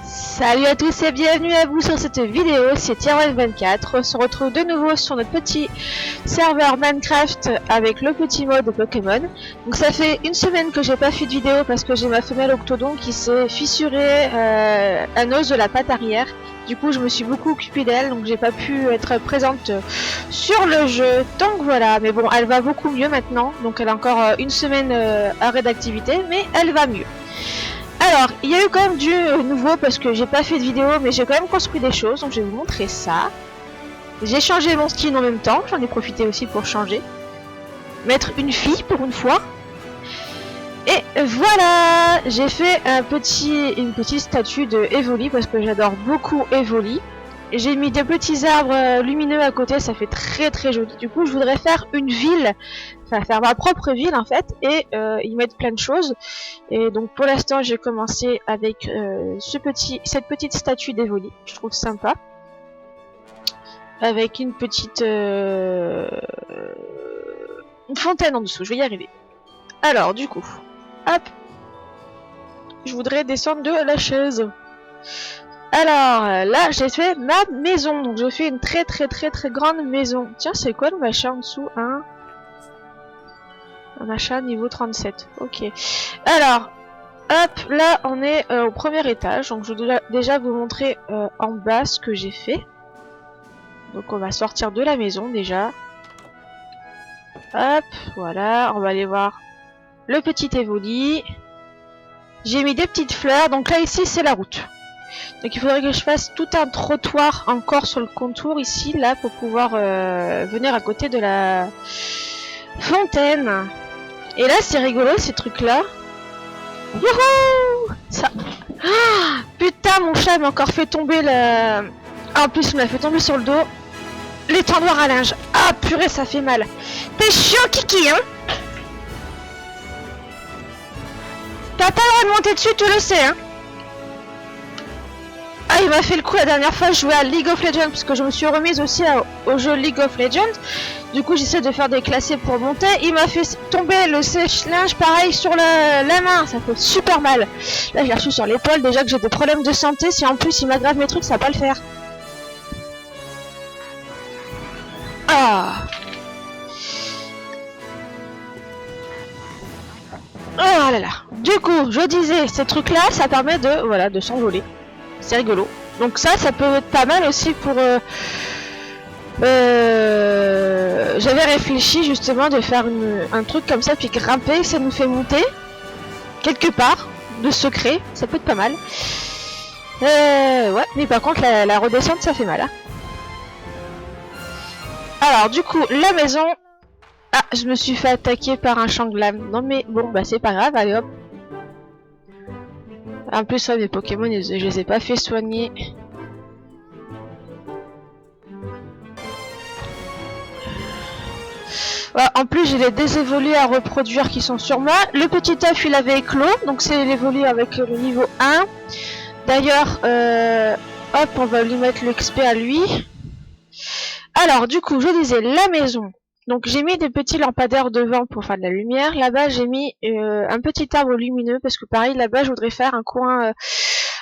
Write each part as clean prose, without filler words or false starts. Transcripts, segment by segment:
Salut à tous et bienvenue à vous sur cette vidéo, c'est Tier24. On se retrouve de nouveau sur notre petit serveur Minecraft avec le petit mode Pokémon. Donc ça fait une semaine que j'ai pas fait de vidéo parce que j'ai ma femelle Octodon qui s'est fissuré un os de la patte arrière. Du coup je me suis beaucoup occupée d'elle, donc j'ai pas pu être présente sur le jeu. Donc voilà, mais bon, elle va beaucoup mieux maintenant. Donc elle a encore une semaine arrêt d'activité, mais elle va mieux. Alors, il y a eu quand même du nouveau parce que j'ai pas fait de vidéo, mais j'ai quand même construit des choses, donc je vais vous montrer ça. J'ai changé mon skin en même temps, j'en ai profité aussi pour changer. Mettre une fille pour une fois. Et voilà, j'ai fait une petite statue de Evoli parce que j'adore beaucoup Evoli. J'ai mis des petits arbres lumineux à côté, ça fait très très joli. Du coup, je voudrais faire une ville, enfin faire ma propre ville en fait, et y mettre plein de choses. Et donc pour l'instant, j'ai commencé avec cette petite statue d'Evoli, je trouve sympa, avec une petite une fontaine en dessous. Je vais y arriver. Alors du coup, hop, je voudrais descendre de la chaise. Alors là j'ai fait ma maison, donc je fais une très grande maison. Tiens, c'est quoi le machin en dessous, hein? Un machin niveau 37, ok. Alors, hop, là on est au premier étage, donc je vais déjà vous montrer en bas ce que j'ai fait. Donc on va sortir de la maison déjà. Hop, voilà, on va aller voir le petit Evoli. J'ai mis des petites fleurs, donc là ici c'est la route. Donc il faudrait que je fasse tout un trottoir encore sur le contour ici, là, pour pouvoir venir à côté de la fontaine. Et là c'est rigolo ces trucs là. Youhou! Ça... Ah, putain, mon chat m'a encore fait tomber le... Ah, en plus il m'a fait tomber sur le dos l'étendoir à linge. Ah purée, ça fait mal. T'es chiant Kiki, hein? T'as pas le droit de monter dessus, tu le sais, hein? Ah, il m'a fait le coup la dernière fois, je jouais à League of Legends, parce que je me suis remise aussi au jeu League of Legends. Du coup, j'essaie de faire des classés pour monter. Il m'a fait tomber le sèche-linge, pareil, sur la main. Ça fait super mal. Là, je l'ai reçu sur l'épaule. Déjà que j'ai des problèmes de santé. Si en plus il m'aggrave mes trucs, ça va pas le faire. Ah. Oh là là. Du coup, je disais, ces trucs-là, ça permet de, voilà, de s'envoler. C'est rigolo. Donc ça peut être pas mal aussi pour... j'avais réfléchi justement de faire un truc comme ça, puis grimper, ça nous fait monter quelque part, de secret, ça peut être pas mal. Ouais, mais par contre la redescente ça fait mal. Hein. Alors du coup, la maison... Ah, je me suis fait attaquer par un Shanglam. Non mais bon, bah c'est pas grave, allez hop. En plus, ça, mes Pokémon, je les ai pas fait soigner. Ouais, en plus, j'ai les désévolus à reproduire qui sont sur moi. Le petit œuf, il avait éclos, donc c'est l'évolu avec le niveau 1. D'ailleurs, hop, on va lui mettre l'XP à lui. Alors, du coup, je disais la maison. Donc, j'ai mis des petits lampadaires devant pour faire de la lumière. Là-bas, j'ai mis un petit arbre lumineux parce que pareil, là-bas, je voudrais faire un coin,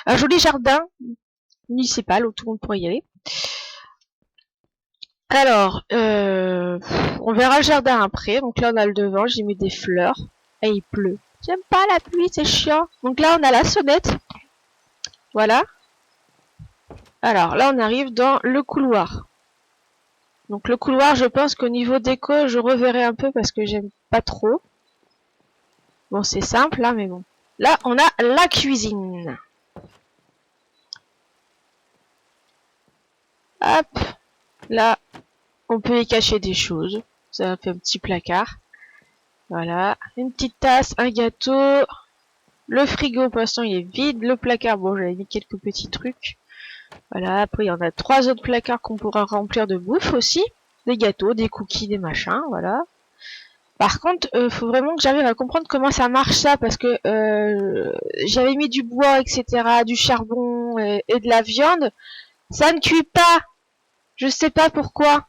un joli jardin municipal où tout le monde pourrait y aller. Alors, on verra le jardin après. Donc là, on a le devant, j'ai mis des fleurs. Et il pleut. J'aime pas la pluie, c'est chiant. Donc là, on a la sonnette. Voilà. Alors là, on arrive dans le couloir. Donc le couloir, je pense qu'au niveau déco, je reverrai un peu parce que j'aime pas trop. Bon, c'est simple, là, mais bon. Là, on a la cuisine. Hop. Là, on peut y cacher des choses. Ça fait un petit placard. Voilà. Une petite tasse, un gâteau. Le frigo, pour l'instant, il est vide. Le placard, bon, j'avais mis quelques petits trucs. Voilà. Après, il y en a 3 autres placards qu'on pourra remplir de bouffe aussi. Des gâteaux, des cookies, des machins, voilà. Par contre, faut vraiment que j'arrive à comprendre comment ça marche ça, parce que j'avais mis du bois, etc., du charbon et de la viande. Ça ne cuit pas. Je sais pas pourquoi.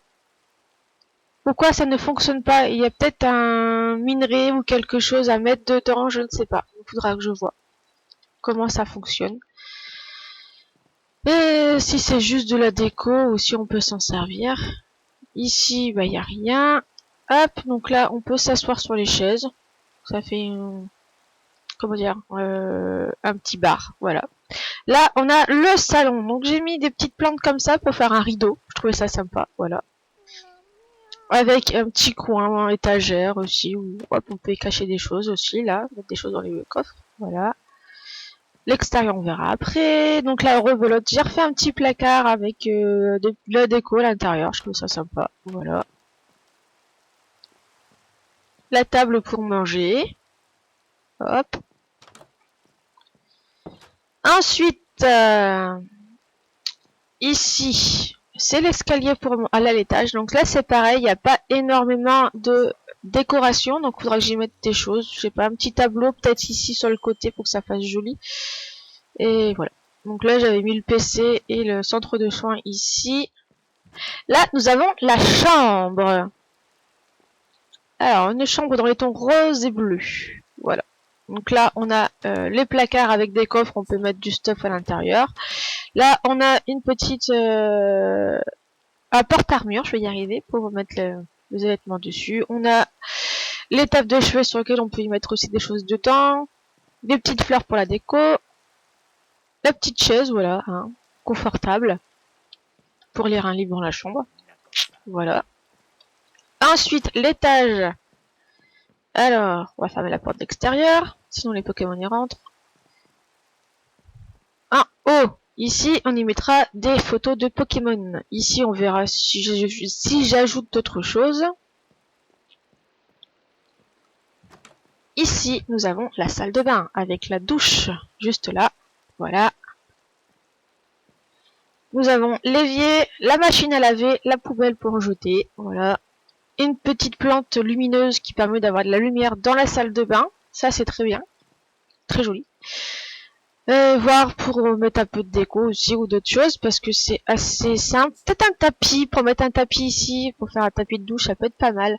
Pourquoi ça ne fonctionne pas? Il y a peut-être un minerai ou quelque chose à mettre dedans, je ne sais pas. Il faudra que je vois comment ça fonctionne. Et si c'est juste de la déco ou si on peut s'en servir. Ici, bah, il n'y a rien. Hop, donc là, on peut s'asseoir sur les chaises. Ça fait une... comment dire, un petit bar, voilà. Là, on a le salon. Donc j'ai mis des petites plantes comme ça pour faire un rideau. Je trouvais ça sympa, voilà. Avec un petit coin, étagère aussi, où hop, on peut y cacher des choses aussi, là. Mettre des choses dans les coffres, voilà. L'extérieur, on verra après. Donc là, rebelote. J'ai refait un petit placard avec de la déco à l'intérieur. Je trouve ça sympa, voilà. La table pour manger. Hop. Ensuite, ici, c'est l'escalier pour aller à l'étage. Donc là, c'est pareil, il n'y a pas énormément de décoration. Donc il faudra que j'y mette des choses. Je sais pas, un petit tableau peut-être ici sur le côté pour que ça fasse joli. Et voilà. Donc là, j'avais mis le PC et le centre de soins ici. Là, nous avons la chambre. Alors, une chambre dans les tons rose et bleu. Voilà. Donc là, on a les placards avec des coffres, on peut mettre du stuff à l'intérieur. Là, on a une petite... un porte-armure, je vais y arriver, pour mettre les vêtements dessus. On a les tables de chevet sur lesquelles on peut y mettre aussi des choses dedans. Des petites fleurs pour la déco. La petite chaise, voilà, hein, confortable. Pour lire un livre dans la chambre. Voilà. Ensuite, l'étage. Alors, on va fermer la porte d'extérieur, sinon les Pokémon y rentrent. En haut, ici, on y mettra des photos de Pokémon. Ici, on verra si j'ajoute d'autres choses. Ici, nous avons la salle de bain avec la douche, juste là. Voilà. Nous avons l'évier, la machine à laver, la poubelle pour jeter. Voilà. Une petite plante lumineuse qui permet d'avoir de la lumière dans la salle de bain. Ça, c'est très bien. Très joli. Voir pour mettre un peu de déco aussi ou d'autres choses parce que c'est assez simple. Peut-être un tapis, pour mettre un tapis ici, pour faire un tapis de douche, ça peut être pas mal.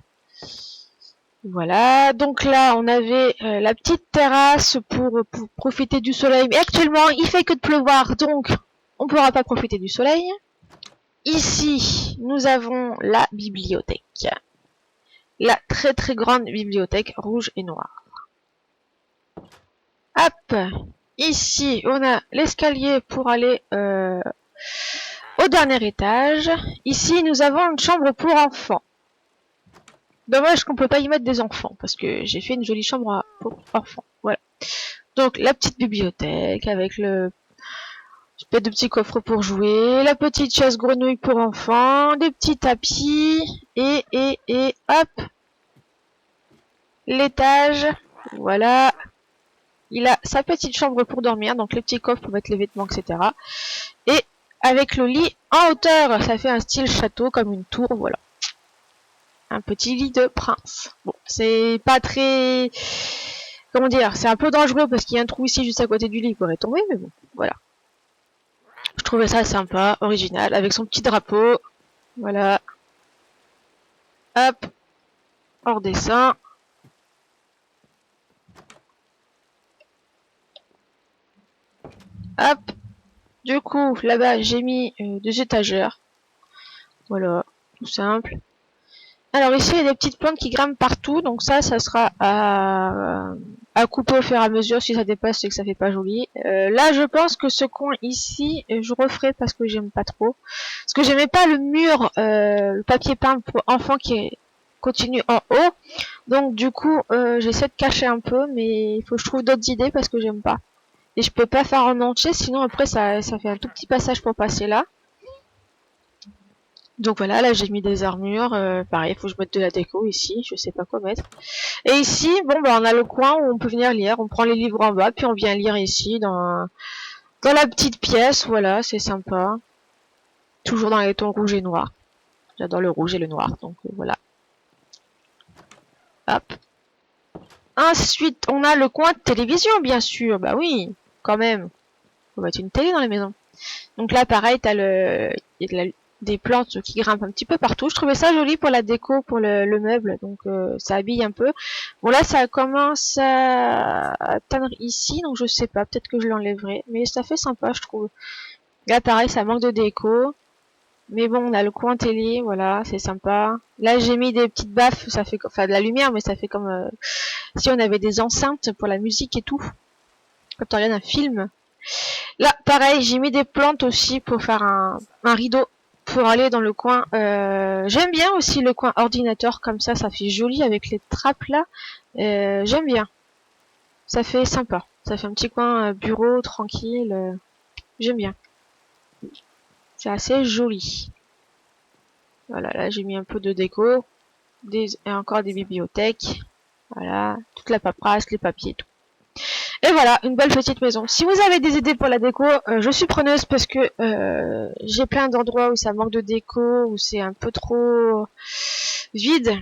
Voilà, donc là on avait la petite terrasse pour profiter du soleil. Mais actuellement il fait que de pleuvoir, donc on pourra pas profiter du soleil. Ici, nous avons la bibliothèque. La très très grande bibliothèque rouge et noire. Hop, ici on a l'escalier pour aller au dernier étage. Ici nous avons une chambre pour enfants. Dommage qu'on peut pas y mettre des enfants parce que j'ai fait une jolie chambre pour enfants. Voilà. Donc la petite bibliothèque avec le de petits coffres pour jouer, la petite chaise grenouille pour enfants, des petits tapis et hop, l'étage. Voilà. Il a sa petite chambre pour dormir, donc les petits coffres pour mettre les vêtements, etc. Et avec le lit en hauteur, ça fait un style château comme une tour, voilà. Un petit lit de prince. Bon, c'est pas très... comment dire, c'est un peu dangereux parce qu'il y a un trou ici juste à côté du lit, il pourrait tomber, mais bon, voilà. Je trouvais ça sympa, original, avec son petit drapeau. Voilà. Hop. On redescend. Hop. Du coup, là-bas, j'ai mis 2 étagères. Voilà, tout simple. Alors ici, il y a des petites plantes qui grimpent partout, donc ça sera à couper au fur et à mesure. Si ça dépasse, c'est que ça fait pas joli. Là, je pense que ce coin ici, je referai parce que j'aime pas trop. Parce que j'aimais pas le mur, le papier peint pour enfants qui continue en haut. Donc du coup, j'essaie de cacher un peu, mais il faut que je trouve d'autres idées parce que j'aime pas. Et je peux pas faire en entier, sinon après ça fait un tout petit passage pour passer là. Donc voilà, là j'ai mis des armures, pareil, il faut que je mette de la déco ici, je sais pas quoi mettre. Et ici, bon bah on a le coin où on peut venir lire, on prend les livres en bas, puis on vient lire ici dans la petite pièce, voilà, c'est sympa. Toujours dans les tons rouge et noir. J'adore le rouge et le noir, donc voilà. Hop. Ensuite, on a le coin de télévision, bien sûr, bah oui, quand même. Faut mettre une télé dans la maison. Donc là, pareil, t'as des plantes qui grimpent un petit peu partout. Je trouvais ça joli pour la déco, pour le meuble, donc ça habille un peu. Bon là, ça commence à atteindre ici, donc je sais pas, peut-être que je l'enlèverai, mais ça fait sympa, je trouve. Là pareil, ça manque de déco. Mais bon, on a le coin télé, voilà, c'est sympa. Là j'ai mis des petites baffes, ça fait enfin de la lumière, mais ça fait comme si on avait des enceintes pour la musique et tout. Quand on regarde un film. Là pareil, j'ai mis des plantes aussi pour faire un rideau. Pour aller dans le coin. J'aime bien aussi le coin ordinateur, comme ça fait joli avec les trappes là. J'aime bien. Ça fait sympa. Ça fait un petit coin bureau, tranquille. J'aime bien. C'est assez joli. Voilà, là j'ai mis un peu de déco. Et encore des bibliothèques. Voilà, toute la paperasse, les papiers, tout. Et voilà, une belle petite maison. Si vous avez des idées pour la déco, je suis preneuse parce que j'ai plein d'endroits où ça manque de déco, où c'est un peu trop vide,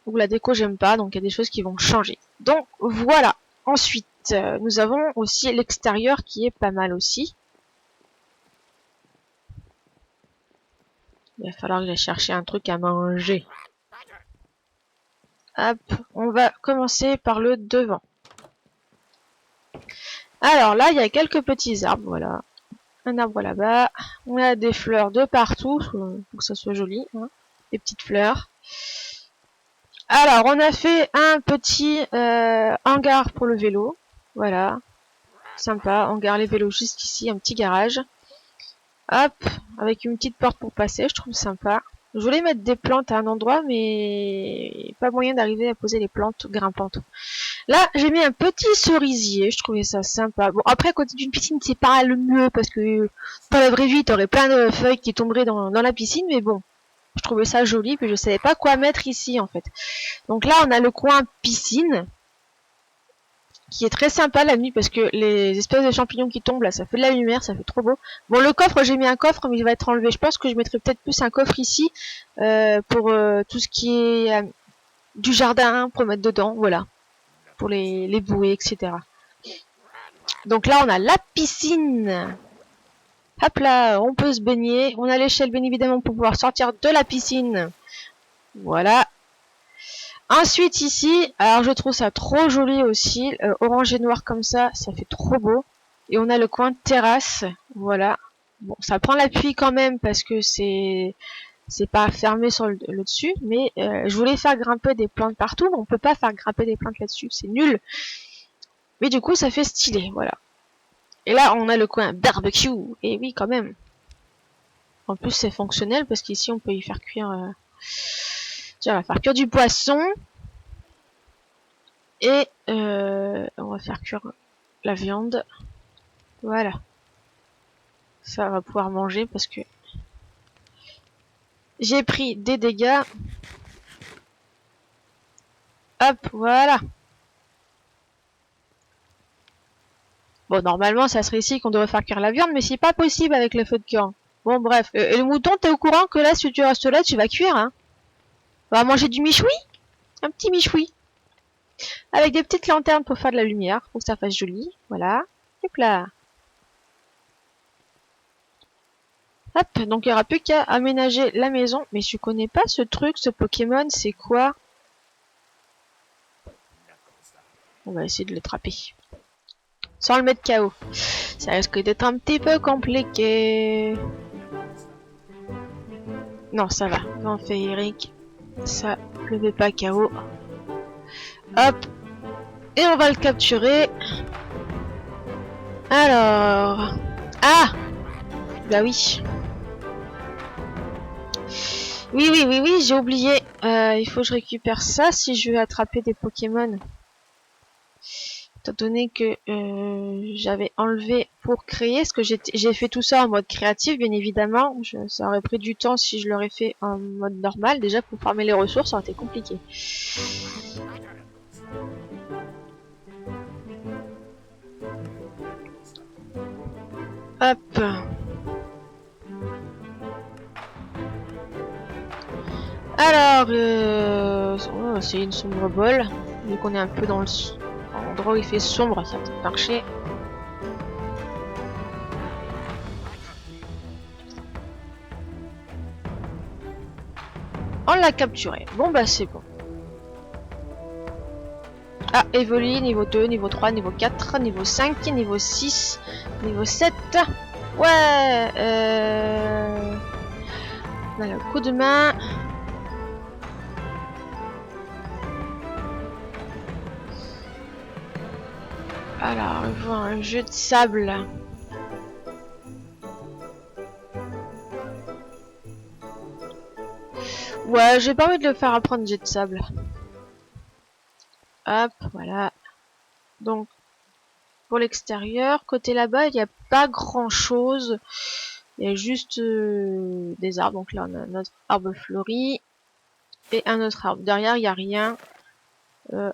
où la déco j'aime pas, donc il y a des choses qui vont changer. Donc voilà. Ensuite, nous avons aussi l'extérieur qui est pas mal aussi. Il va falloir que j'aille chercher un truc à manger. Hop, on va commencer par le devant. Alors là, il y a quelques petits arbres, voilà. Un arbre là-bas. On a des fleurs de partout, pour que ça soit joli. Hein. Des petites fleurs. Alors, on a fait un petit hangar pour le vélo. Voilà. Sympa, on gare les vélos juste ici, un petit garage. Hop, avec une petite porte pour passer, je trouve sympa. Je voulais mettre des plantes à un endroit, mais pas moyen d'arriver à poser les plantes grimpantes. Là, j'ai mis un petit cerisier, je trouvais ça sympa. Bon, après, à côté d'une piscine, c'est pas le mieux, parce que dans la vraie vie, t'aurais plein de feuilles qui tomberaient dans la piscine, mais bon, je trouvais ça joli, puis je savais pas quoi mettre ici, en fait. Donc là, on a le coin piscine, qui est très sympa la nuit, parce que les espèces de champignons qui tombent, là, ça fait de la lumière, ça fait trop beau. Bon, le coffre, j'ai mis un coffre, mais il va être enlevé. Je pense que je mettrai peut-être plus un coffre ici, pour tout ce qui est du jardin, pour mettre dedans, voilà. Pour les bouées, etc. Donc là, on a la piscine. Hop là, on peut se baigner. On a l'échelle, bien évidemment, pour pouvoir sortir de la piscine. Voilà. Ensuite, ici, alors je trouve ça trop joli aussi. Orange et noir comme ça fait trop beau. Et on a le coin terrasse. Voilà. Bon, ça prend l'appui quand même parce que c'est pas fermé sur le dessus. Mais je voulais faire grimper des plantes partout. Mais on peut pas faire grimper des plantes là-dessus. C'est nul. Mais du coup, ça fait stylé, voilà. Et là, on a le coin barbecue. Et oui, quand même. En plus, c'est fonctionnel parce qu'ici, on peut y faire cuire... Tiens, on va faire cuire du poisson. Et on va faire cuire la viande. Voilà. Ça va pouvoir manger parce que... J'ai pris des dégâts. Hop, voilà. Bon, normalement, ça serait ici qu'on devrait faire cuire la viande, mais c'est pas possible avec le feu de camp. Bon, bref. Et le mouton, t'es au courant que là, si tu restes là, tu vas cuire, hein? On va manger du michoui? Un petit michoui. Avec des petites lanternes pour faire de la lumière, pour que ça fasse joli. Voilà. Hop là. Hop, donc il n'y aura plus qu'à aménager la maison. Mais je connais pas ce truc, ce Pokémon, c'est quoi? On va essayer de le trapper. Sans le mettre KO. Ça risque d'être un petit peu compliqué. Non, ça va. Vent féerique. Ça le met pas KO. Hop. Et on va le capturer. Alors... Ah! Bah oui. Oui, j'ai oublié. Il faut que je récupère ça si je veux attraper des Pokémon. Étant donné que j'avais enlevé pour créer, ce que j'ai fait tout ça en mode créatif, bien évidemment. Ça aurait pris du temps si je l'aurais fait en mode normal. Déjà, pour farmer les ressources, ça aurait été compliqué. Hop. Alors, c'est une sombre bol. Vu qu'on est un peu dans l'endroit où il fait sombre, ça peut marcher. On l'a capturé. Bon bah c'est bon. Ah, Evoli, niveau 2, niveau 3, niveau 4, niveau 5, niveau 6, niveau 7. Ouais, on a le coup de main. Alors, on voit un jeu de sable. Ouais, j'ai pas envie de le faire apprendre jet de sable. Hop, voilà. Donc, pour l'extérieur, côté là-bas, il n'y a pas grand-chose. Il y a juste des arbres. Donc là, on a notre arbre fleuri et un autre arbre. Derrière, il n'y a rien.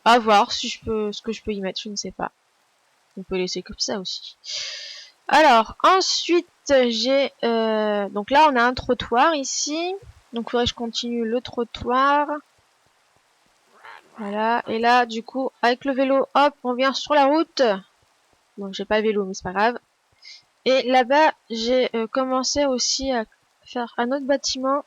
À voir si je peux, ce que je peux y mettre, je ne sais pas. On peut laisser comme ça aussi. Alors, ensuite, j'ai... donc là, on a un trottoir ici. Donc, il faudrait que je continue le trottoir. Voilà. Et là, du coup, avec le vélo, hop, on vient sur la route. Bon, j'ai pas le vélo, mais c'est pas grave. Et là-bas, j'ai commencé aussi à faire un autre bâtiment.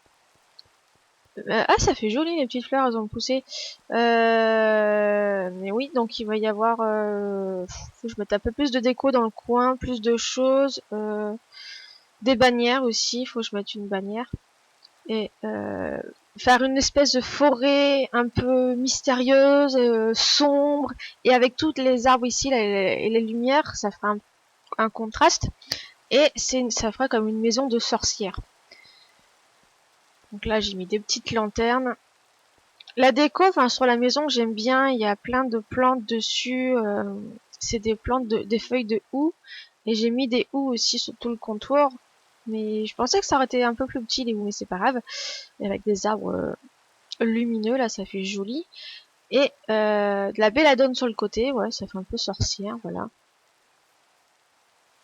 Ah, ça fait joli, les petites fleurs, elles ont poussé. Mais oui, donc il va y avoir... faut que je mette un peu plus de déco dans le coin, plus de choses. Des bannières aussi, faut que je mette une bannière. Et faire une espèce de forêt un peu mystérieuse, sombre, et avec toutes les arbres ici là, et les lumières, ça fera un contraste. Et ça fera comme une maison de sorcière. Donc là, j'ai mis des petites lanternes. La déco, enfin sur la maison, j'aime bien. Il y a plein de plantes dessus. C'est des plantes, des feuilles de houx. Et j'ai mis des houx aussi sur tout le contour. Mais je pensais que ça aurait été un peu plus petit les houx, mais c'est pas grave. Et avec des arbres lumineux, là, ça fait joli. Et de la belladone sur le côté, ouais, ça fait un peu sorcière, voilà.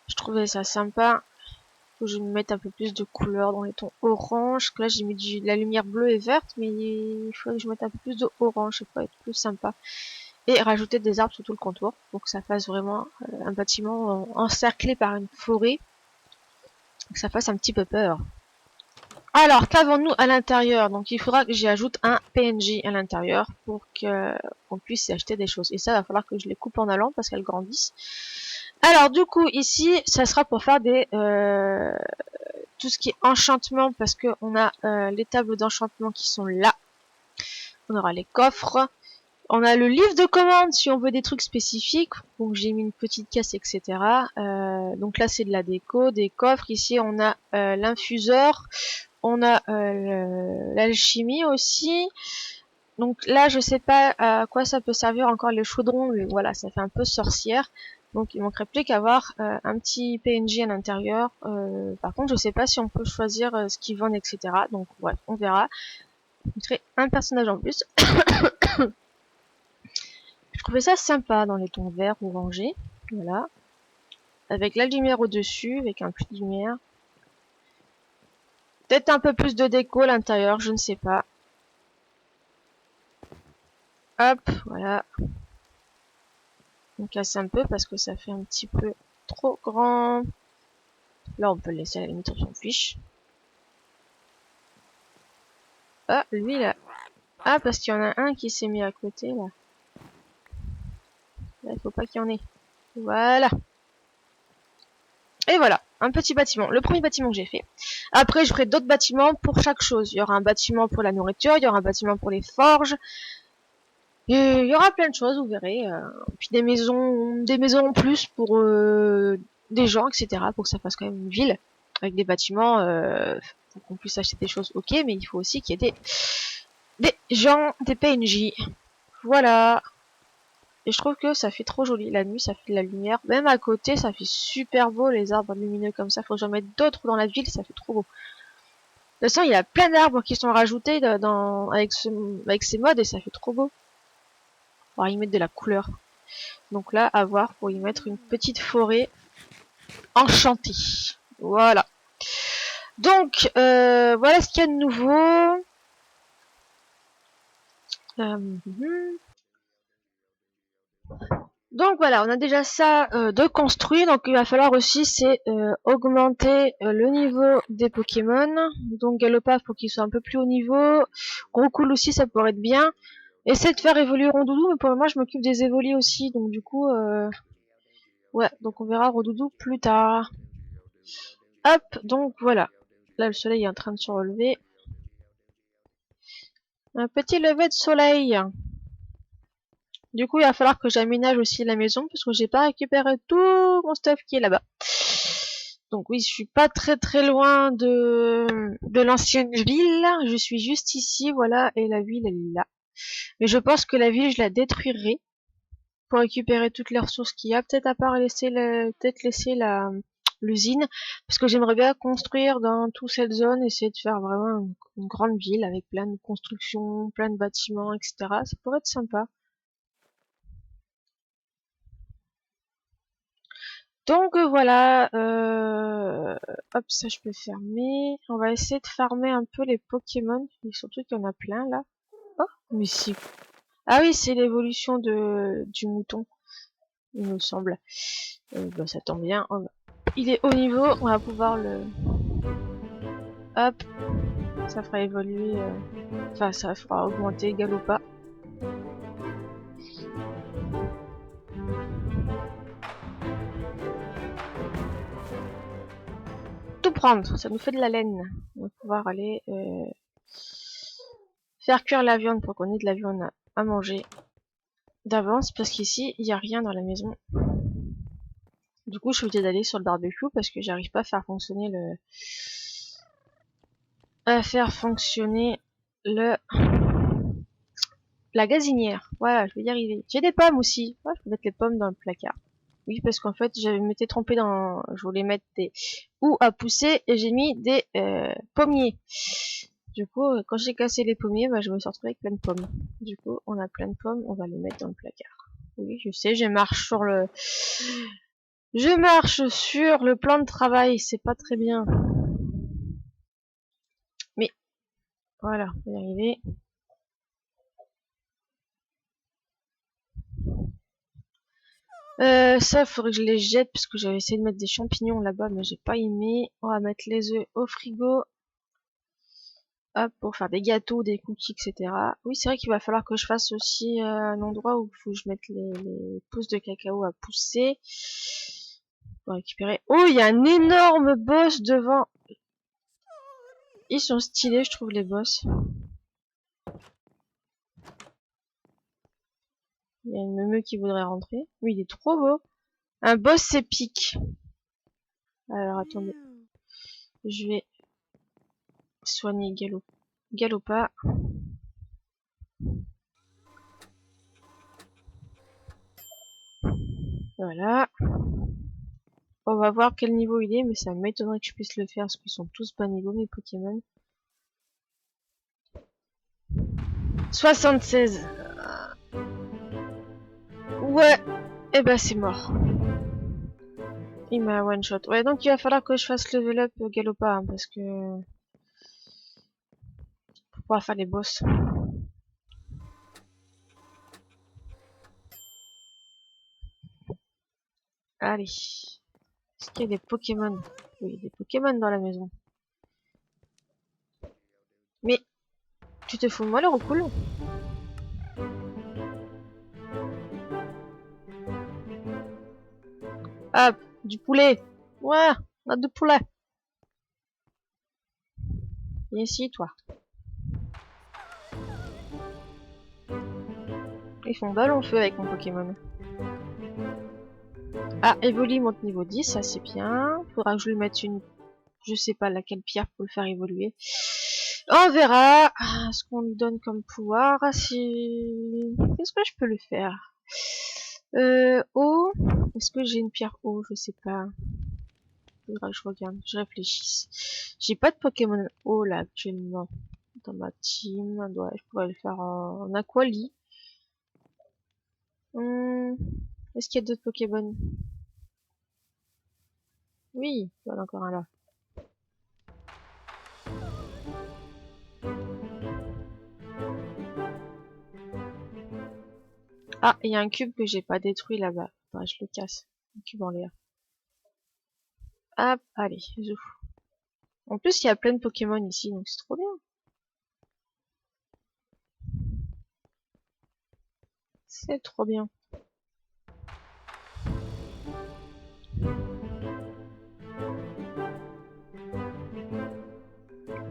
Je trouvais ça sympa. Faut que je me mette un peu plus de couleur dans les tons orange. Que là, j'ai mis de la lumière bleue et verte, mais il faudrait que je mette un peu plus de orange, ça pourrait être plus sympa. Et rajouter des arbres sur tout le contour, pour que ça fasse vraiment un bâtiment encerclé par une forêt. Que ça fasse un petit peu peur. Alors, qu'avons-nous à l'intérieur? Donc, il faudra que j'y ajoute un PNJ à l'intérieur pour qu'on puisse y acheter des choses. Et ça, il va falloir que je les coupe en allant parce qu'elles grandissent. Alors, du coup, ici, ça sera pour faire des tout ce qui est enchantement parce que on a les tables d'enchantement qui sont là. On aura les coffres. On a le livre de commande si on veut des trucs spécifiques. Donc j'ai mis une petite caisse, etc. Donc là c'est de la déco, des coffres. Ici on a l'infuseur. On a l'alchimie aussi. Donc là je sais pas à quoi ça peut servir encore les chaudrons. Mais voilà, ça fait un peu sorcière. Donc il manquerait plus qu'à avoir un petit PNJ à l'intérieur. Par contre je sais pas si on peut choisir ce qu'ils vendent, etc. Donc ouais, on verra. Je mettrai un personnage en plus. Je trouvais ça sympa dans les tons verts orangés. Voilà. Avec la lumière au-dessus, avec un peu de lumière. Peut-être un peu plus de déco à l'intérieur, je ne sais pas. Hop, voilà. On casse un peu parce que ça fait un petit peu trop grand. Là, on peut le laisser à la limite, on s'en fiche. Ah, lui là. Ah, parce qu'il y en a un qui s'est mis à côté là. Là, il faut pas qu'il y en ait. Voilà. Et voilà, un petit bâtiment. Le premier bâtiment que j'ai fait. Après, je ferai d'autres bâtiments pour chaque chose. Il y aura un bâtiment pour la nourriture, il y aura un bâtiment pour les forges. Et il y aura plein de choses, vous verrez. Puis des maisons en plus pour des gens, etc. Pour que ça fasse quand même une ville avec des bâtiments. Pour qu'on puisse acheter des choses, ok. Mais il faut aussi qu'il y ait des gens, des PNJ. Voilà. Et je trouve que ça fait trop joli. La nuit, ça fait de la lumière. Même à côté, ça fait super beau, les arbres lumineux comme ça. Faut que j'en mette d'autres dans la ville, ça fait trop beau. De toute façon, il y a plein d'arbres qui sont rajoutés avec ces modes et ça fait trop beau. On va y mettre de la couleur. Donc là, à voir pour y mettre une petite forêt enchantée. Voilà. Donc, voilà ce qu'il y a de nouveau. Donc voilà, on a déjà ça de construit. Donc il va falloir aussi c'est augmenter le niveau des Pokémon. Donc Galopaf pour qu'il soit un peu plus haut niveau. Roucoule aussi, ça pourrait être bien. Essayer de faire évoluer Rondoudou, mais pour le moment je m'occupe des évolis aussi. Donc du coup, ouais, donc on verra Rondoudou plus tard. Hop, donc voilà. Là, le soleil est en train de se relever. Un petit lever de soleil. Du coup, il va falloir que j'aménage aussi la maison parce que j'ai pas récupéré tout mon stuff qui est là-bas. Donc oui, je suis pas très loin de l'ancienne ville. Je suis juste ici, voilà, et la ville elle est là. Mais je pense que la ville je la détruirai pour récupérer toutes les ressources qu'il y a. Peut-être à part laisser la l'usine, parce que j'aimerais bien construire dans toute cette zone, essayer de faire vraiment une grande ville avec plein de constructions, plein de bâtiments, etc. Ça pourrait être sympa. Donc voilà, hop, ça je peux fermer. On va essayer de farmer un peu les Pokémon, et surtout qu'il y en a plein là. Oh, mais si. Ah oui, c'est l'évolution du mouton, il me semble. Bah, ça tombe bien. Il est haut niveau, on va pouvoir le... Hop, ça fera évoluer... Enfin, ça fera augmenter Galopa. Tout prendre, ça nous fait de la laine. On va pouvoir aller faire cuire la viande pour qu'on ait de la viande à manger d'avance, parce qu'ici, il n'y a rien dans la maison. Du coup, je suis obligée d'aller sur le barbecue parce que j'arrive pas à faire fonctionner la gazinière. Voilà, je vais y arriver. J'ai des pommes aussi. Ouais, je peux mettre les pommes dans le placard. Oui, parce qu'en fait, je m'étais trompée dans... Je voulais mettre des ou à pousser et j'ai mis des pommiers. Du coup, quand j'ai cassé les pommiers, bah, je me suis retrouvée avec plein de pommes. Du coup, on a plein de pommes, on va les mettre dans le placard. Oui, je sais, je marche sur le plan de travail, c'est pas très bien. Mais voilà, on va y arriver. Ça, faudrait que je les jette parce que j'avais essayé de mettre des champignons là-bas, mais j'ai pas aimé. On va mettre les œufs au frigo. Hop, pour faire des gâteaux, des cookies, etc. Oui, c'est vrai qu'il va falloir que je fasse aussi un endroit où il faut que je mette les pousses de cacao à pousser. Pour récupérer. Oh, il y a un énorme boss devant. Ils sont stylés, je trouve, les boss. Il y a une meumeux qui voudrait rentrer. Oui, il est trop beau. Un boss épique. Alors, attendez. Je vais soigner Galopa. Voilà. On va voir quel niveau il est, mais ça m'étonnerait que je puisse le faire parce qu'ils sont tous bas niveau, mes Pokémon. 76. Ouais. Et bah c'est mort. Il m'a one shot. Ouais, donc il va falloir que je fasse level up Galopa, hein, parce que... Pour pouvoir faire les boss. Allez. Est-ce qu'il y a des Pokémon? Oui, il y a des Pokémon dans la maison. Mais... Tu te fous de moi, le recoule? Hop, du poulet. Ouais, on a du poulet. Viens ici, toi. Ils font ballon feu avec mon Pokémon. Ah, Evoli monte niveau 10, ça c'est bien. Faudra que je lui mette une... Je sais pas laquelle pierre pour le faire évoluer. On verra ce qu'on lui donne comme pouvoir. Si... Qu'est-ce que je peux le faire? Eau. Est-ce que j'ai une pierre eau? Je sais pas. Faudra que je regarde, je réfléchisse. J'ai pas de Pokémon eau là actuellement dans ma team. Ouais, je pourrais le faire en Aquali. Est-ce qu'il y a d'autres Pokémon? Oui, il y en a encore un là. Ah, il y a un cube que j'ai pas détruit là-bas. Bah, je le casse. Un cube en l'air. Hop, allez, zouf. En plus, il y a plein de Pokémon ici, donc c'est trop bien. C'est trop bien.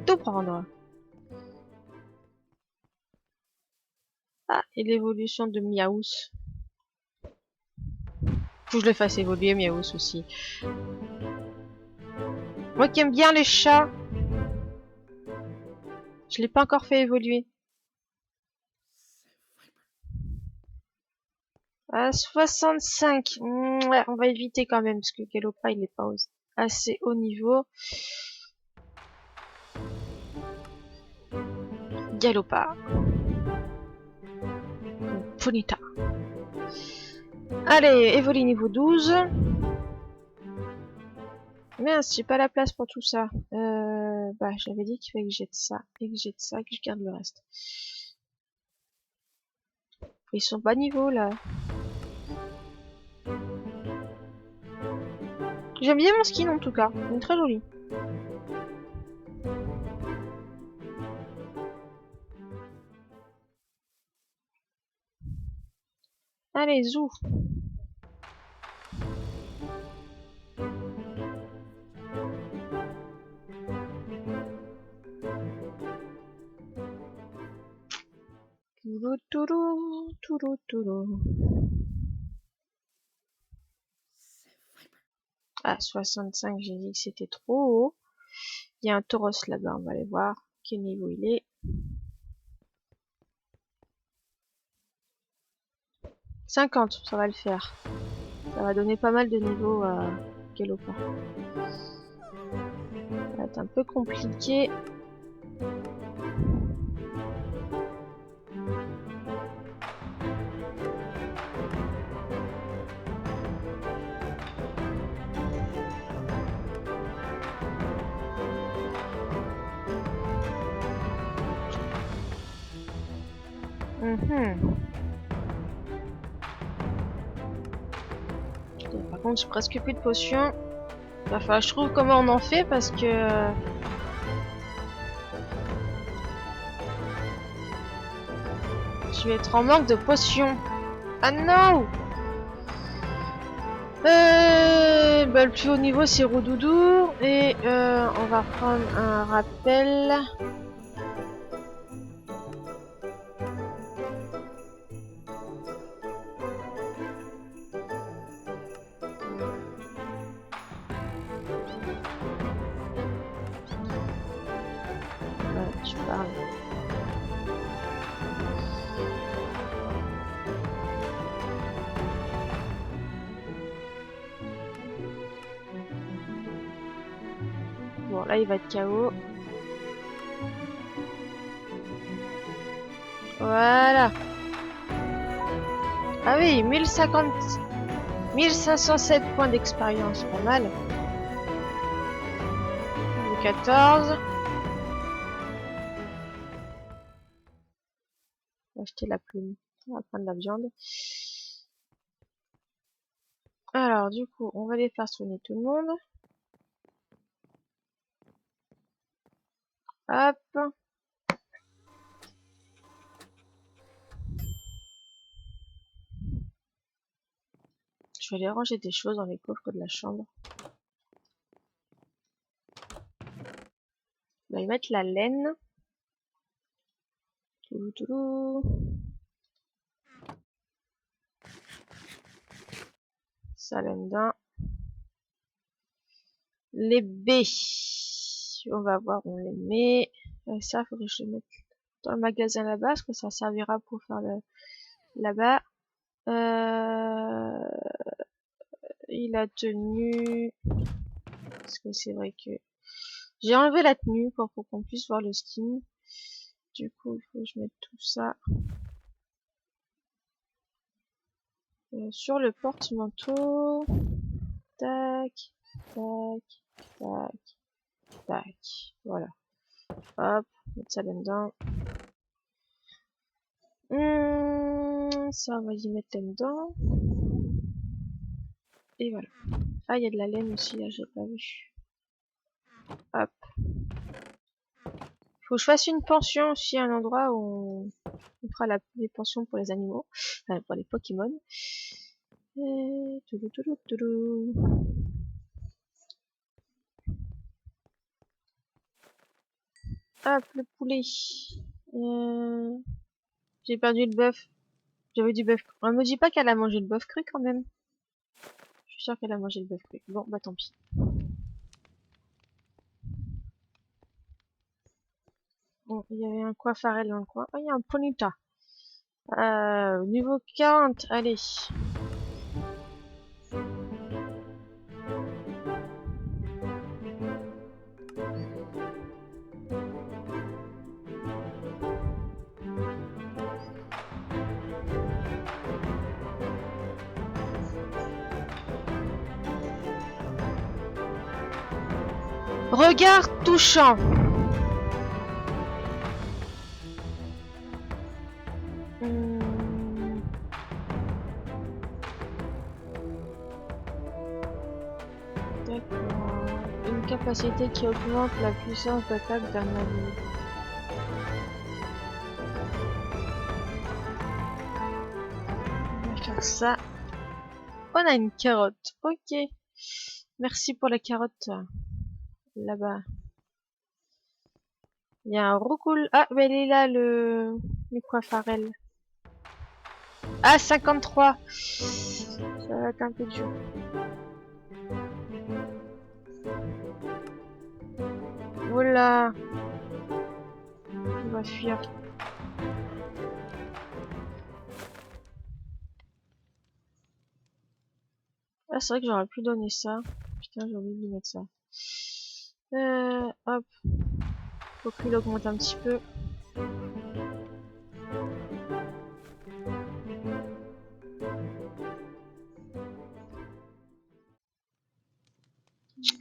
tout prendre. Ah, et l'évolution de Miaous. Faut que je le fasse évoluer, Miaous aussi. Moi qui aime bien les chats. Je l'ai pas encore fait évoluer. À 65. Ouais, on va éviter quand même, parce que Galopa, il est pas assez haut niveau. Galopa. Ponita. Allez, évolue niveau 12. Mince, j'ai pas la place pour tout ça. Bah, j'avais dit qu'il fallait que jette ça, et que jette ça, et que je garde le reste. Ils sont bas niveau, là. J'aime bien mon skin, en tout cas. Il est très joli. Allez, zou. Toulou, toulou, toulou, toulou. Ah, 65, j'ai dit que c'était trop haut. Il y a un tauros là-bas, on va aller voir quel niveau il est. 50, ça va le faire. Ça va donner pas mal de niveaux à Galopa. Ça va être un peu compliqué. Par contre, j'ai presque plus de potions. Il va falloir que je trouve comment on en fait parce que... je vais être en manque de potions. Ah non! Bah, le plus haut niveau c'est Roudoudou. Et on va prendre un rappel. Ouais, tu parles. Bon, là il va être KO. Voilà. Ah oui, 1507 points d'expérience, pas mal. 14. On va acheter la plume. On va prendre la viande. Alors, du coup, on va les faire soigner tout le monde. Hop. Je vais aller ranger des choses dans les coffres de la chambre. On va y mettre la laine. Toulou, toulou. Ça laine d'un. Les baies. On va voir, on les met. Et ça, il faudrait que je les mette dans le magasin là-bas, parce que ça servira pour faire le là-bas. Il a tenu. Parce que c'est vrai que j'ai enlevé la tenue pour qu'on puisse voir le skin. Du coup, il faut que je mette tout ça sur le porte-manteau. Tac, tac, tac, tac. Voilà. Hop, mettre ça là-dedans. Ça, on va y mettre là-dedans. Et voilà. Ah, il y a de la laine aussi, là, j'ai pas vu. Hop. Faut que je fasse une pension aussi, un endroit où on fera les pensions pour les animaux. Enfin, pour les Pokémon. Et... toulou, toulou, toulou. Hop, le poulet. J'ai perdu le bœuf. J'avais du bœuf. On me dit pas qu'elle a mangé le bœuf cru quand même. Je suis sûre qu'elle a mangé le bœuf cru. Bon, bah tant pis. Bon, il y avait un coiffarel dans le coin. Oh, il y a un ponita. Niveau 40, allez. Regard touchant. D'accord. Une capacité qui augmente la puissance d'attaque d'un allié. On va faire ça. On a une carotte. Ok. Merci pour la carotte. Là-bas. Il y a un roucoule. Ah, mais il est là, le coiffarel. Ah, 53. Ça va être un peu dur. Voilà. On va fuir. Ah, c'est vrai que j'aurais pu donner ça. Putain, j'ai oublié de lui mettre ça. Hop. Faut qu'il augmente un petit peu.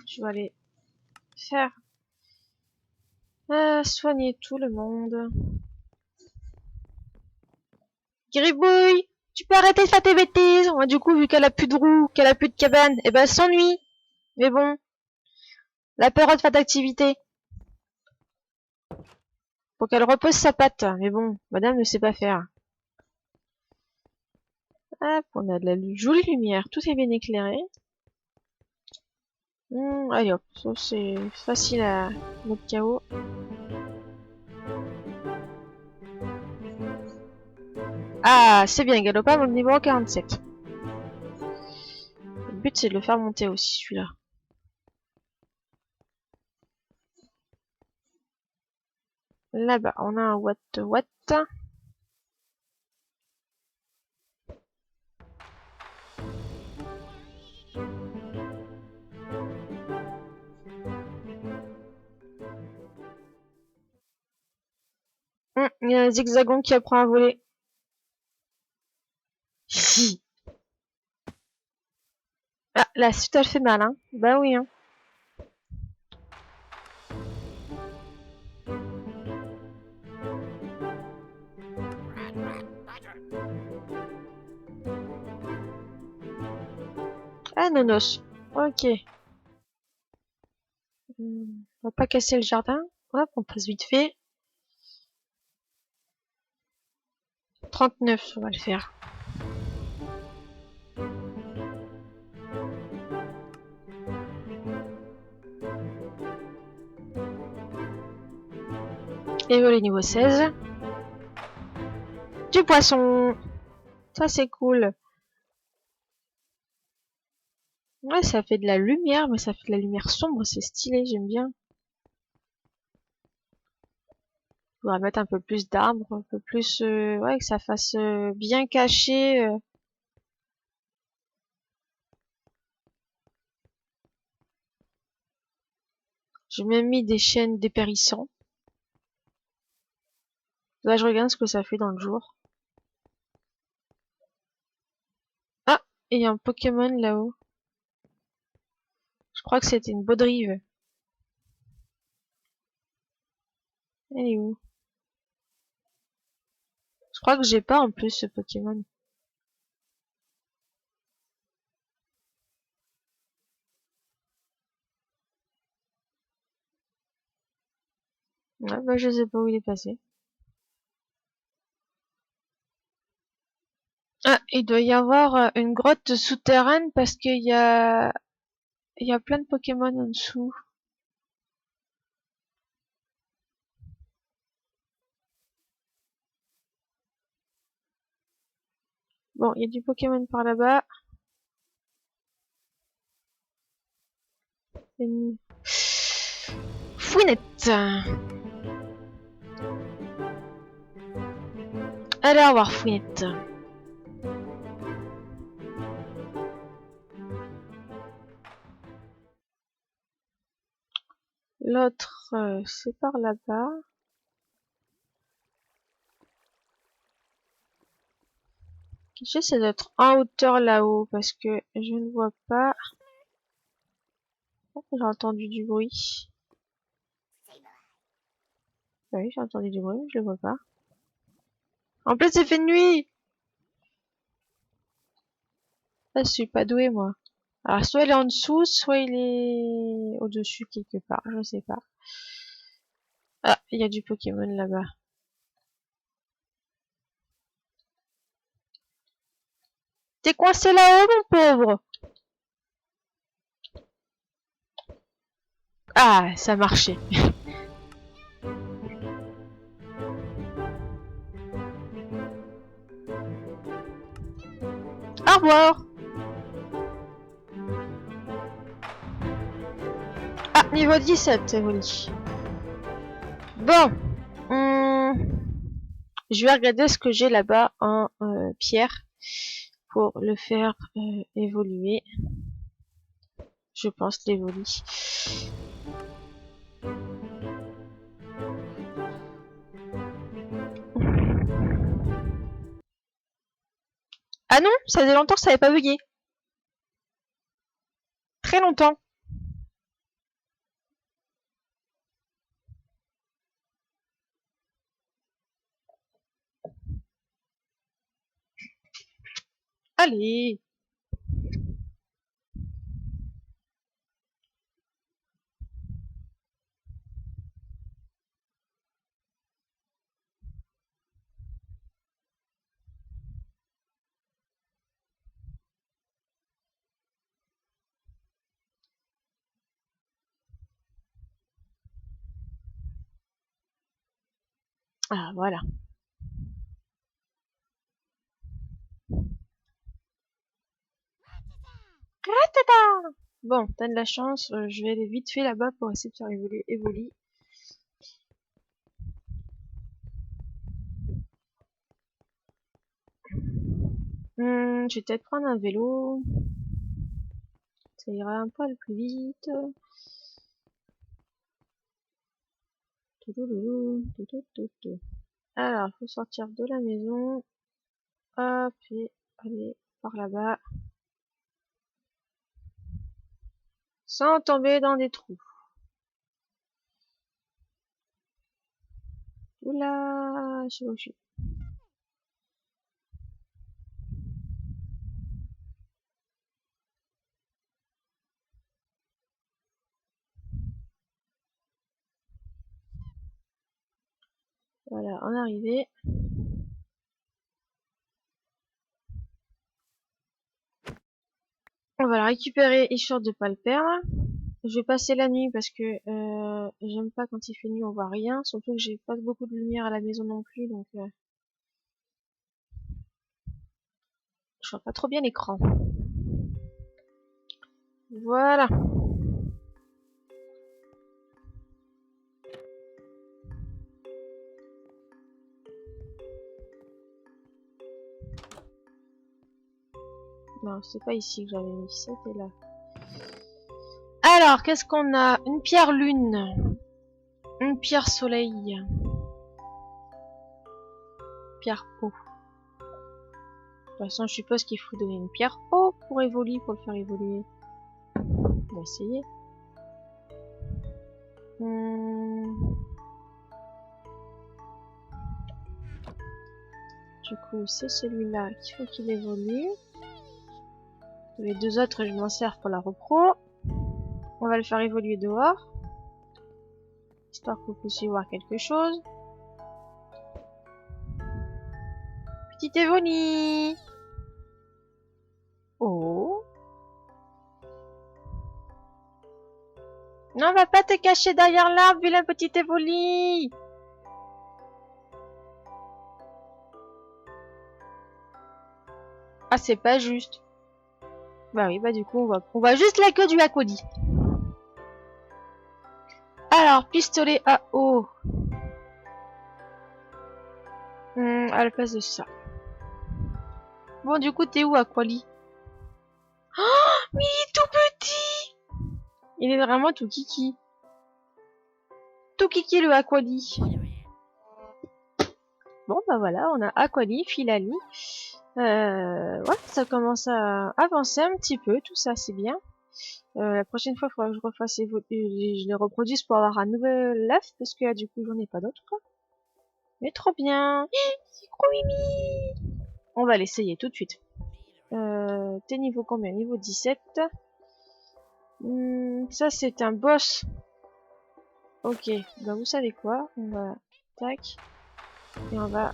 Je vais aller faire soigner tout le monde. Gribouille, tu peux arrêter de faire tes bêtises. Moi, du coup, vu qu'elle a plus de roues, qu'elle a plus de cabane, et ben elle s'ennuie. Mais bon, la période fait d'activité. Faut qu'elle repose sa patte. Mais bon, madame ne sait pas faire. Hop, on a de la jolie lumière. Tout est bien éclairé. Allez hop, ça c'est facile à mettre KO. Ah, c'est bien, Galopam au niveau 47. Le but c'est de le faire monter aussi, celui-là. Là-bas, on a un what. Il y a un zigzagon qui apprend à voler. Ah, la suite elle fait mal, hein. Bah oui, hein. Ah, nonos. Ok. On va pas casser le jardin. Hop, on passe vite fait. 39, on va le faire. Et voilà, niveau 16. Du poisson. Ça, c'est cool. Ouais, ça fait de la lumière, mais ça fait de la lumière sombre. C'est stylé, j'aime bien. On va mettre un peu plus d'arbres, un peu plus... ouais, que ça fasse bien caché. J'ai même mis des chênes dépérissants. Là, je regarde ce que ça fait dans le jour. Ah, et il y a un Pokémon là-haut. Je crois que c'était une Baudrive. Elle est où? Je crois que j'ai pas en plus ce Pokémon. Ouais, bah je sais pas où il est passé. Ah, il doit y avoir une grotte souterraine parce il y a plein de Pokémon en dessous. Bon, il y a du Pokémon par là-bas. Fouinette. Allez, au revoir, Fouinette. L'autre, c'est par là-bas. J'essaie d'être en hauteur là-haut parce que je ne vois pas. J'ai entendu du bruit. Oui, j'ai entendu du bruit, mais je le vois pas. En plus, il fait nuit. Ah, je suis pas douée, moi. Alors, soit il est en dessous, soit il est au-dessus quelque part. Je sais pas. Ah, il y a du Pokémon là-bas. T'es coincé là-haut, mon pauvre. Ah, ça marchait. Au revoir. Ah, niveau 17, Evoli. Bon. Je vais regarder ce que j'ai là-bas en pierre pour le faire évoluer. Je pense l'évolue. Ah non, ça faisait longtemps que ça n'avait pas bugué. Très longtemps. Allez. Ah, voilà. Bon, t'as de la chance, je vais aller vite fait là-bas pour essayer de faire évoluer Evoli. Je vais peut-être prendre un vélo. Ça ira un poil plus vite. Alors, il faut sortir de la maison. Hop, et aller par là-bas. Sans tomber dans des trous. Oula, je sais où je suis. Voilà, en arrivée. On va la récupérer histoire de pas le perdre. Je vais passer la nuit parce que j'aime pas quand il fait nuit, on voit rien. Surtout que j'ai pas beaucoup de lumière à la maison non plus, donc je vois pas trop bien l'écran. Voilà. Non, c'est pas ici que j'avais mis, c'était là. Alors, qu'est-ce qu'on a? Une pierre lune. Une pierre soleil. Pierre eau. De toute façon, je suppose qu'il faut donner une pierre eau pour évoluer, pour le faire évoluer. On va essayer. Du coup, c'est celui-là qu'il faut qu'il évolue. Les deux autres, je m'en sers pour la repro. On va le faire évoluer dehors. Histoire que vous puissiez voir quelque chose. Petite Evoli. Oh. Non, va pas te cacher derrière l'arbre, vu la petite Evoli. Ah, c'est pas juste. Bah oui, bah du coup, on voit juste la queue du Aquodi. Alors, pistolet à eau. À la place de ça. Bon, du coup, t'es où, Aquali? Oh, mais il est tout petit! Il est vraiment tout kiki. Tout kiki, le Aquali. Bon, bah voilà, on a Aquali, Filali. Ouais, ça commence à avancer un petit peu, tout ça, c'est bien. La prochaine fois, il faudra que je refasse je les reproduise pour avoir un nouvel œuf, parce que là, du coup, j'en ai pas d'autres, quoi. Mais trop bien! C'est trop mimi! On va l'essayer tout de suite. T'es niveau combien? Niveau 17. Ça, c'est un boss. Ok, bah vous savez quoi? On va... Tac. Et on va...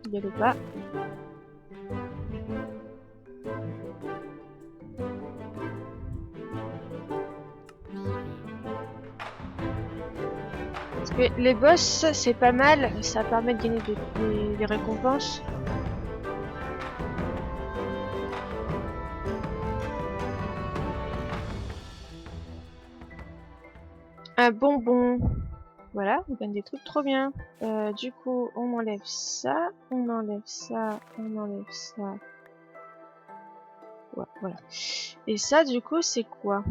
y aller pas. Parce que les boss, c'est pas mal. Ça permet de gagner des récompenses. Un bonbon. Voilà, on gagne des trucs trop bien. Du coup, on enlève ça. On enlève ça. On enlève ça. Ouais, voilà. Et ça, du coup, c'est quoi?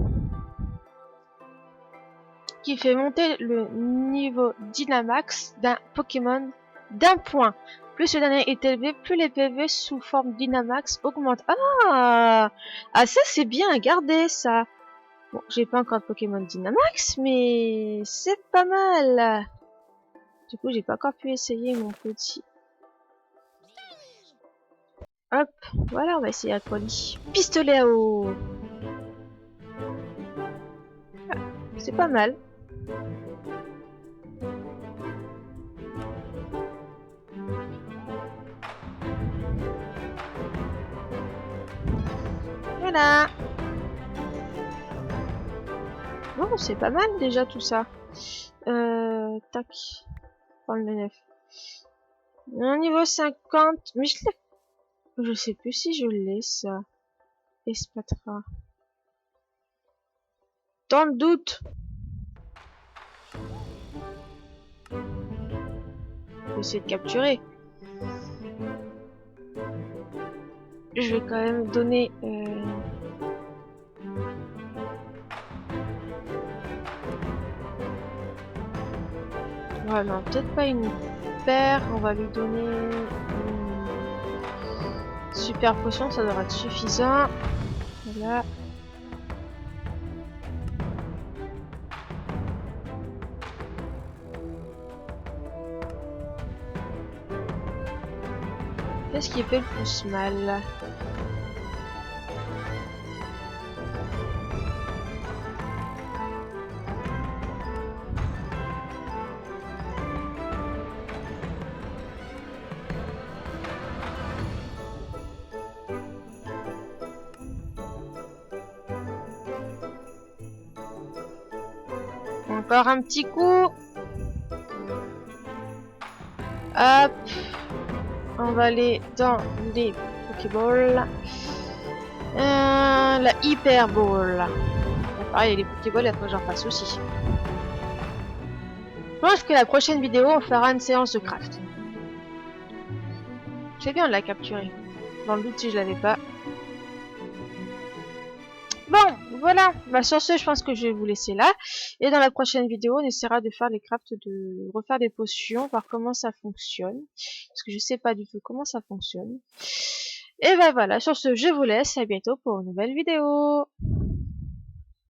Qui fait monter le niveau Dynamax d'un Pokémon d'un point. Plus le dernier est élevé, plus les PV sous forme Dynamax augmentent. Ah, ça c'est bien à garder ça. Bon, j'ai pas encore de Pokémon Dynamax, mais c'est pas mal. Du coup, j'ai pas encore pu essayer mon petit. Hop, voilà, on va essayer Aquali. Pistolet à eau. Ah, c'est pas mal. Voilà. Bon, c'est pas mal déjà tout ça. Tac. Prendre le 9. Un niveau 50. Mais je sais plus si je l'ai ça. Espatra. Dans le doute. Je vais essayer de capturer. Je vais quand même donner... Ouais, non, peut-être pas une paire. On va lui donner une super potion. Ça devrait être suffisant. Voilà. Qu'est-ce qui fait le plus mal? Encore un petit coup. Hop. On va aller dans les Pokéballs. La Hyper Ball. Pareil, les Pokéballs, après j'en passe aussi. Je pense que la prochaine vidéo, on fera une séance de craft. C'est bien de la capturer. Dans le doute si je l'avais pas. Bon, voilà. Bah, sur ce, je pense que je vais vous laisser là. Et dans la prochaine vidéo, on essaiera de faire les crafts, de refaire des potions, voir comment ça fonctionne. Parce que je sais pas du tout comment ça fonctionne. Et ben voilà, sur ce, je vous laisse. À bientôt pour une nouvelle vidéo.